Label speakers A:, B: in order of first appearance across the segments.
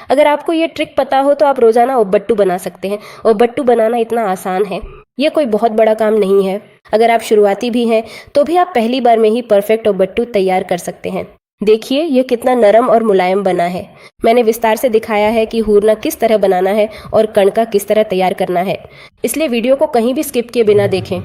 A: अगर आपको ये ट्रिक पता हो तो आप रोज़ाना उब्बट्टू बना सकते हैं। उब्बट्टू बनाना इतना आसान है, ये कोई बहुत बड़ा काम नहीं है। अगर आप शुरुआती भी हैं तो भी आप पहली बार में ही परफेक्ट उब्बट्टू तैयार कर सकते हैं। देखिए ये कितना नरम और मुलायम बना है। मैंने विस्तार से दिखाया है कि हूरना किस तरह बनाना है और कणका किस तरह तैयार करना है, इसलिए वीडियो को कहीं भी स्किप किए बिना देखें।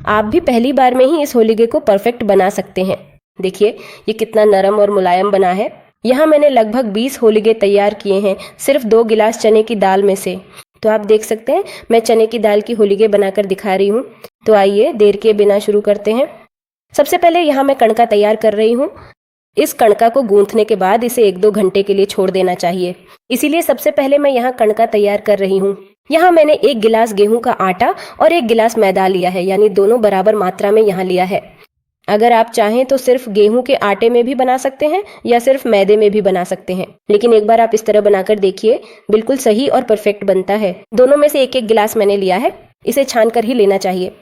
A: आप भी पहली बार में ही इस होलीगे को परफेक्ट बना सकते हैं। देखिए ये कितना नरम और मुलायम बना है। यहाँ मैंने लगभग 20 होलीगे तैयार किए हैं सिर्फ 2 गिलास चने की दाल में से। तो आप देख सकते हैं मैं चने की दाल की होलीगे बनाकर दिखा रही हूँ। तो आइए देर किए बिना शुरू करते हैं। सबसे पहले यहाँ मैं कणका तैयार कर रही हूँ। इस कणका को गूंथने के बाद इसे 1-2 घंटे के लिए छोड़ देना चाहिए, इसीलिए सबसे पहले मैं यहाँ कणका तैयार कर रही हूँ। यहाँ मैंने 1 गिलास गेहूं का आटा और 1 गिलास मैदा लिया है, यानी दोनों बराबर मात्रा में यहाँ लिया है। अगर आप चाहें तो सिर्फ गेहूं के आटे में भी बना सकते हैं या सिर्फ मैदे में भी बना सकते हैं, लेकिन एक बार आप इस तरह बनाकर देखिए, बिल्कुल सही और परफेक्ट बनता है। दोनों में से 1-1 गिलास मैंने लिया है, इसे छान कर ही लेना चाहिए।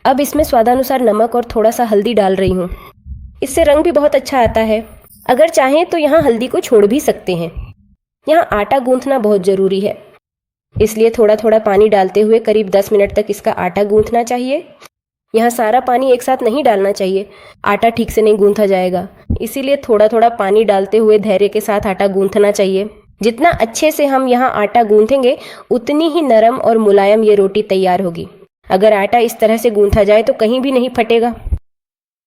A: अब इसमें स्वादानुसार नमक और थोड़ा सा हल्दी डाल रही हूँ, इससे रंग भी बहुत अच्छा आता है। अगर चाहें तो यहाँ हल्दी को छोड़ भी सकते हैं। यहाँ आटा गूंथना बहुत ज़रूरी है, इसलिए थोड़ा थोड़ा पानी डालते हुए करीब 10 मिनट तक इसका आटा गूंथना चाहिए। यहाँ सारा पानी एक साथ नहीं डालना चाहिए, आटा ठीक से नहीं गूंथा जाएगा, इसीलिए थोड़ा थोड़ा पानी डालते हुए धैर्य के साथ आटा गूंथना चाहिए। जितना अच्छे से हम यहाँ आटा गूंथेंगे उतनी ही नरम और मुलायम ये रोटी तैयार होगी। अगर आटा इस तरह से गूंथा जाए तो कहीं भी नहीं फटेगा।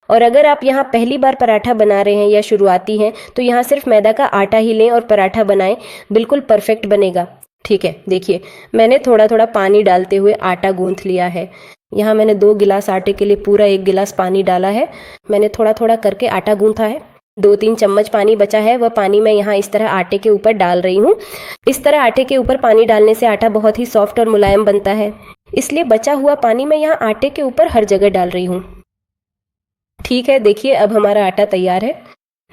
A: और अगर आप यहाँ पहली बार पराठा बना रहे हैं या शुरुआती हैं तो यहाँ सिर्फ मैदा का आटा ही लें और पराठा बनाएं, बिल्कुल परफेक्ट बनेगा। ठीक है, देखिए मैंने थोड़ा थोड़ा पानी डालते हुए आटा गूंथ लिया है। यहाँ मैंने 2 गिलास आटे के लिए पूरा 1 गिलास पानी डाला है। मैंने थोड़ा थोड़ा करके आटा गूंथा है। 2-3 चम्मच पानी बचा है, वह पानी मैं यहाँ इस तरह आटे के ऊपर डाल रही हूँ। इस तरह आटे के ऊपर पानी डालने से आटा बहुत ही सॉफ्ट और मुलायम बनता है, इसलिए बचा हुआ पानी मैं यहाँ आटे के ऊपर हर जगह डाल रही हूँ। ठीक है, देखिए अब हमारा आटा तैयार है।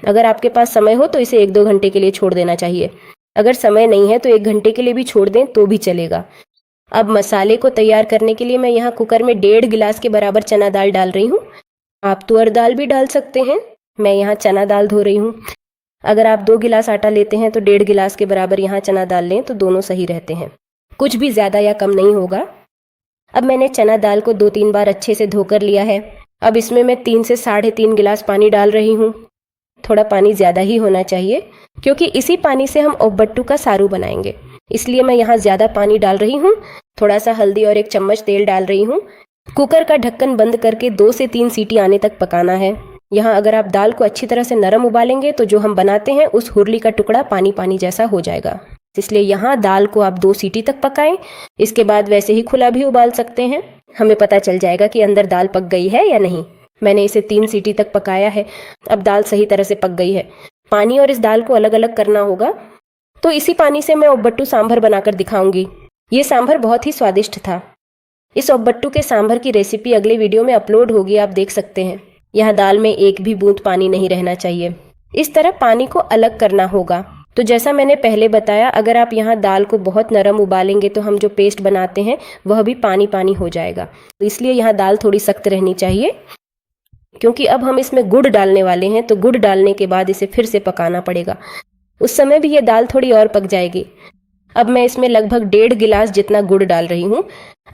A: अगर आपके पास समय हो तो इसे 1-2 घंटे के लिए छोड़ देना चाहिए। अगर समय नहीं है तो 1 घंटे के लिए भी छोड़ दें तो भी चलेगा। अब मसाले को तैयार करने के लिए मैं यहाँ कुकर में 1.5 गिलास के बराबर चना दाल डाल रही हूँ। आप तुअर दाल भी डाल सकते हैं, मैं यहाँ चना दाल धो रही हूँ। अगर आप 2 गिलास आटा लेते हैं तो 1.5 गिलास के बराबर यहाँ चना दाल लें, तो दोनों सही रहते हैं, कुछ भी ज़्यादा या कम नहीं होगा। अब मैंने चना दाल को 2-3 बार अच्छे से धोकर लिया है। अब इसमें मैं 3 से 3.5 गिलास पानी डाल रही हूँ। थोड़ा पानी ज़्यादा ही होना चाहिए क्योंकि इसी पानी से हम उब्बट्टू का सारू बनाएंगे, इसलिए मैं यहाँ ज़्यादा पानी डाल रही हूँ। थोड़ा सा हल्दी और 1 चम्मच तेल डाल रही हूँ। कुकर का ढक्कन बंद करके 2 से 3 सीटी आने तक पकाना है। यहाँ अगर आप दाल को अच्छी तरह से नरम उबालेंगे तो जो हम बनाते हैं उस हुरली का टुकड़ा पानी पानी जैसा हो जाएगा, इसलिए यहाँ दाल को आप 2 सीटी तक पकाएं। इसके बाद वैसे ही खुला भी उबाल सकते हैं, हमें पता चल जाएगा कि अंदर दाल पक गई है या नहीं। मैंने इसे 3 सीटी तक पकाया है। अब दाल सही तरह से पक गई है। पानी और इस दाल को अलग अलग करना होगा, तो इसी पानी से मैं उब्बट्टू सांभर बनाकर दिखाऊंगी। ये सांभर बहुत ही स्वादिष्ट था। इस उब्बट्टू के सांभर की रेसिपी अगले वीडियो में अपलोड होगी, आप देख सकते हैं। यहाँ दाल में 1 भी बूंद पानी नहीं रहना चाहिए। इस तरह पानी को अलग करना होगा। तो जैसा मैंने पहले बताया, अगर आप यहाँ दाल को बहुत नरम उबालेंगे तो हम जो पेस्ट बनाते हैं वह भी पानी पानी हो जाएगा, तो इसलिए यहाँ दाल थोड़ी सख्त रहनी चाहिए। क्योंकि अब हम इसमें गुड़ डालने वाले हैं, तो गुड़ डालने के बाद इसे फिर से पकाना पड़ेगा, उस समय भी ये दाल थोड़ी और पक जाएगी। अब मैं इसमें लगभग 1.5 गिलास जितना गुड़ डाल रही हूँ।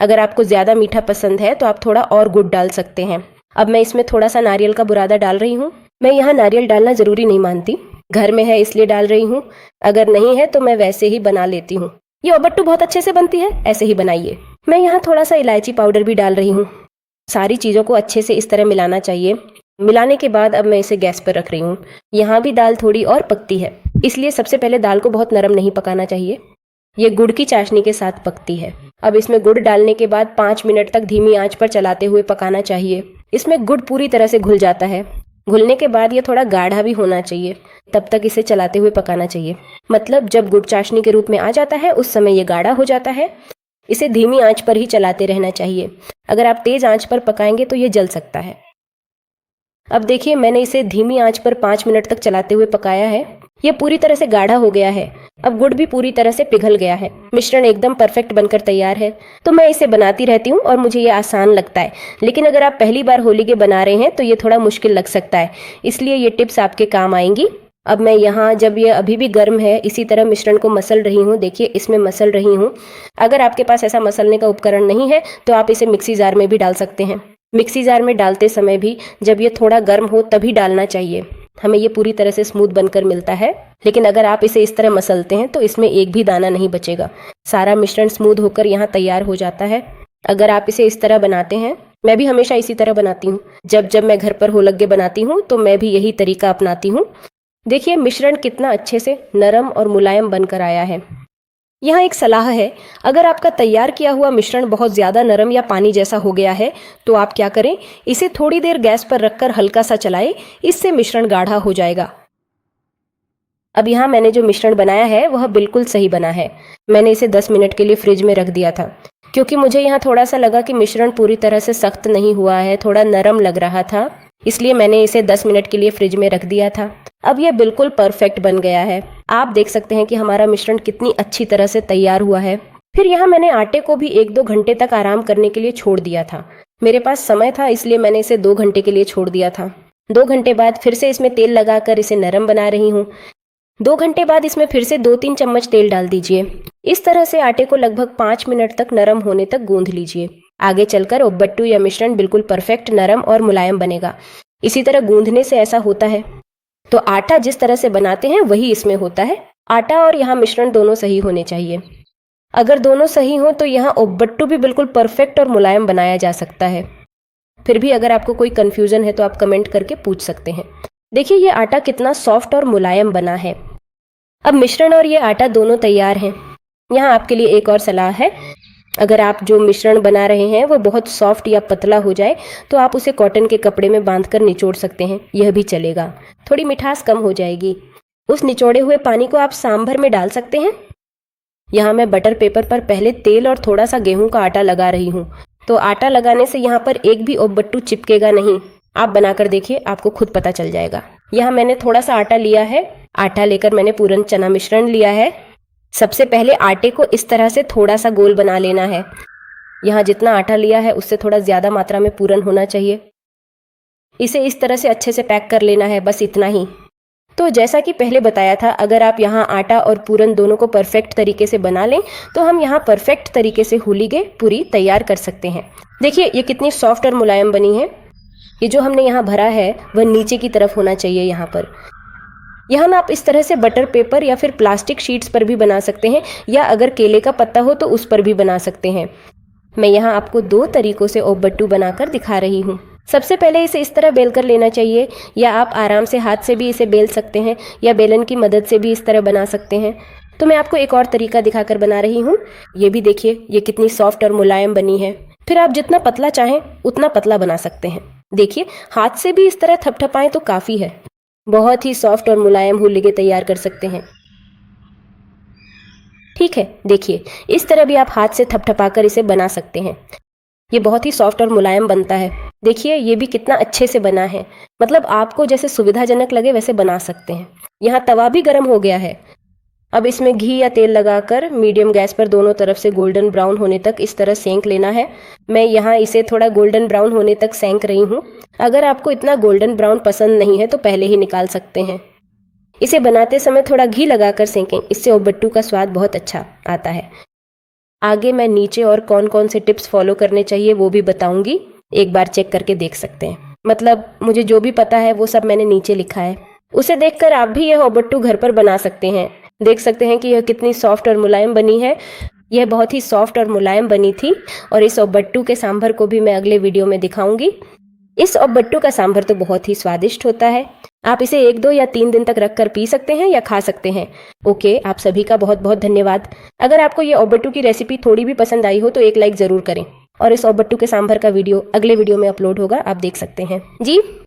A: अगर आपको ज़्यादा मीठा पसंद है तो आप थोड़ा और गुड़ डाल सकते हैं। अब मैं इसमें थोड़ा सा नारियल का बुरादा डाल रही हूँ। मैं यहाँ नारियल डालना ज़रूरी नहीं मानती, घर में है इसलिए डाल रही हूँ, अगर नहीं है तो मैं वैसे ही बना लेती हूँ। ये उब्बट्टू बहुत अच्छे से बनती है, ऐसे ही बनाइए। मैं यहाँ थोड़ा सा इलायची पाउडर भी डाल रही हूँ। सारी चीज़ों को अच्छे से इस तरह मिलाना चाहिए। मिलाने के बाद अब मैं इसे गैस पर रख रही हूँ। यहाँ भी दाल थोड़ी और पकती है, इसलिए सबसे पहले दाल को बहुत नरम नहीं पकाना चाहिए, ये गुड़ की चाशनी के साथ पकती है। अब इसमें गुड़ डालने के बाद 5 मिनट तक धीमी आंच पर चलाते हुए पकाना चाहिए। इसमें गुड़ पूरी तरह से घुल जाता है। घुलने के बाद ये थोड़ा गाढ़ा भी होना चाहिए, तब तक इसे चलाते हुए पकाना चाहिए। मतलब जब गुड़ चाशनी के रूप में आ जाता है उस समय ये गाढ़ा हो जाता है। इसे धीमी आंच पर ही चलाते रहना चाहिए, अगर आप तेज आंच पर पकाएंगे तो ये जल सकता है। अब देखिए मैंने इसे धीमी आंच पर 5 मिनट तक चलाते हुए पकाया है। ये पूरी तरह से गाढ़ा हो गया है। अब गुड़ भी पूरी तरह से पिघल गया है। मिश्रण एकदम परफेक्ट बनकर तैयार है। तो मैं इसे बनाती रहती हूँ और मुझे ये आसान लगता है, लेकिन अगर आप पहली बार होलीगे बना रहे हैं तो ये थोड़ा मुश्किल लग सकता है, इसलिए ये टिप्स आपके काम आएंगी। अब मैं यहाँ, जब ये अभी भी गर्म है, इसी तरह मिश्रण को मसल रही हूँ। देखिए इसमें मसल रही हूँ। अगर आपके पास ऐसा मसलने का उपकरण नहीं है तो आप इसे मिक्सी जार में भी डाल सकते हैं। मिक्सी जार में डालते समय भी जब ये थोड़ा गर्म हो तभी डालना चाहिए, हमें ये पूरी तरह से स्मूथ बनकर मिलता है। लेकिन अगर आप इसे इस तरह मसलते हैं तो इसमें एक भी दाना नहीं बचेगा, सारा मिश्रण स्मूथ होकर यहाँ तैयार हो जाता है। अगर आप इसे इस तरह बनाते हैं, मैं भी हमेशा इसी तरह बनाती हूँ, जब मैं घर पर होलग्गे बनाती हूँ तो मैं भी यही तरीका अपनाती हूँ। देखिए मिश्रण कितना अच्छे से नरम और मुलायम बनकर आया है। यहाँ एक सलाह है, अगर आपका तैयार किया हुआ मिश्रण बहुत ज़्यादा नरम या पानी जैसा हो गया है तो आप क्या करें, इसे थोड़ी देर गैस पर रखकर हल्का सा चलाएं, इससे मिश्रण गाढ़ा हो जाएगा। अब यहाँ मैंने जो मिश्रण बनाया है वह बिल्कुल सही बना है। मैंने इसे 10 मिनट के लिए फ्रिज में रख दिया था, क्योंकि मुझे यहाँ थोड़ा सा लगा कि मिश्रण पूरी तरह से सख्त नहीं हुआ है, थोड़ा नरम लग रहा था, इसलिए मैंने इसे 10 मिनट के लिए फ्रिज में रख दिया था। अब यह बिल्कुल परफेक्ट बन गया है। आप देख सकते हैं कि हमारा मिश्रण कितनी अच्छी तरह से तैयार हुआ है। फिर यहाँ मैंने आटे को भी 1-2 घंटे तक आराम करने के लिए छोड़ दिया था। मेरे पास समय था इसलिए मैंने इसे 2 घंटे के लिए छोड़ दिया था। 2 घंटे बाद फिर से इसमें तेल लगाकर इसे नरम बना रही हूँ। 2 घंटे बाद इसमें फिर से 2-3 चम्मच तेल डाल दीजिए। इस तरह से आटे को लगभग 5 मिनट तक नरम होने तक गूंथ लीजिए। आगे चलकर उब्बट्टू या मिश्रण बिल्कुल परफेक्ट नरम और मुलायम बनेगा। इसी तरह गूंथने से ऐसा होता है। तो आटा जिस तरह से बनाते हैं वही इसमें होता है। आटा और यहाँ मिश्रण दोनों सही होने चाहिए। अगर दोनों सही हो तो यहाँ उब्बट्टू भी बिल्कुल परफेक्ट और मुलायम बनाया जा सकता है। फिर भी अगर आपको कोई कंफ्यूजन है तो आप कमेंट करके पूछ सकते हैं। देखिए ये आटा कितना सॉफ्ट और मुलायम बना है। अब मिश्रण और ये आटा दोनों तैयार हैं। यहाँ आपके लिए एक और सलाह है, अगर आप जो मिश्रण बना रहे हैं वो बहुत सॉफ्ट या पतला हो जाए तो आप उसे कॉटन के कपड़े में बांधकर निचोड़ सकते हैं, यह भी चलेगा, थोड़ी मिठास कम हो जाएगी। उस निचोड़े हुए पानी को आप सांभर में डाल सकते हैं। यहाँ मैं बटर पेपर पर पहले तेल और थोड़ा सा गेहूं का आटा लगा रही हूँ, तो आटा लगाने से यहाँ पर एक भी उब्बट्टू चिपकेगा नहीं। आप बनाकर देखिए, आपको खुद पता चल जाएगा। यहाँ मैंने थोड़ा सा आटा लिया है। आटा लेकर मैंने पूरन चना मिश्रण लिया है। सबसे पहले आटे को इस तरह से थोड़ा सा गोल बना लेना है। यहाँ जितना आटा लिया है उससे थोड़ा ज़्यादा मात्रा में पूरन होना चाहिए। इसे इस तरह से अच्छे से पैक कर लेना है, बस इतना ही। तो जैसा कि पहले बताया था, अगर आप यहाँ आटा और पूरन दोनों को परफेक्ट तरीके से बना लें तो हम यहाँ परफेक्ट तरीके से होलीगे पूरी तैयार कर सकते हैं। देखिए ये कितनी सॉफ्ट और मुलायम बनी है। ये जो हमने यहाँ भरा है वह नीचे की तरफ होना चाहिए। यहाँ आप इस तरह से बटर पेपर या फिर प्लास्टिक शीट्स पर भी बना सकते हैं, या अगर केले का पत्ता हो तो उस पर भी बना सकते हैं। मैं यहाँ आपको 2 तरीकों से उब्बट्टू बनाकर दिखा रही हूँ। सबसे पहले इसे इस तरह बेल कर लेना चाहिए, या आप आराम से हाथ से भी इसे बेल सकते हैं, या बेलन की मदद से भी इस तरह बना सकते हैं। तो मैं आपको एक और तरीका दिखाकर बना रही हूँ। ये भी देखिए, ये कितनी सॉफ्ट और मुलायम बनी है। फिर आप जितना पतला चाहें उतना पतला बना सकते हैं। देखिए हाथ से भी इस तरह थपथपाएं तो काफ़ी है। बहुत ही सॉफ्ट और मुलायम होलीगे तैयार कर सकते हैं। ठीक है, देखिए इस तरह भी आप हाथ से थपथपाकर इसे बना सकते हैं। ये बहुत ही सॉफ्ट और मुलायम बनता है। देखिए ये भी कितना अच्छे से बना है, मतलब आपको जैसे सुविधाजनक लगे वैसे बना सकते हैं। यहाँ तवा भी गर्म हो गया है। अब इसमें घी या तेल लगाकर मीडियम गैस पर दोनों तरफ से गोल्डन ब्राउन होने तक इस तरह सेंक लेना है। मैं यहाँ इसे थोड़ा गोल्डन ब्राउन होने तक सेंक रही हूँ। अगर आपको इतना गोल्डन ब्राउन पसंद नहीं है तो पहले ही निकाल सकते हैं। इसे बनाते समय थोड़ा घी लगाकर सेंकें, इससे उब्बट्टू का स्वाद बहुत अच्छा आता है। आगे मैं नीचे और कौन कौन से टिप्स फॉलो करने चाहिए वो भी बताऊंगी, एक बार चेक करके देख सकते हैं। मतलब मुझे जो भी पता है वो सब मैंने नीचे लिखा है, उसे देखकर आप भी यह उब्बट्टू घर पर बना सकते हैं। देख सकते हैं कि यह कितनी सॉफ्ट और मुलायम बनी है। यह बहुत ही सॉफ्ट और मुलायम बनी थी, और इस उब्बट्टू के सांभर को भी मैं अगले वीडियो में दिखाऊंगी। इस उब्बट्टू का सांभर तो बहुत ही स्वादिष्ट होता है। आप इसे 1, 2 या 3 दिन तक रखकर पी सकते हैं या खा सकते हैं। ओके, आप सभी का बहुत बहुत धन्यवाद। अगर आपको ये उब्बट्टू की रेसिपी थोड़ी भी पसंद आई हो तो एक लाइक ज़रूर करें, और इस उब्बट्टू के सांभर का वीडियो अगले वीडियो में अपलोड होगा, आप देख सकते हैं जी।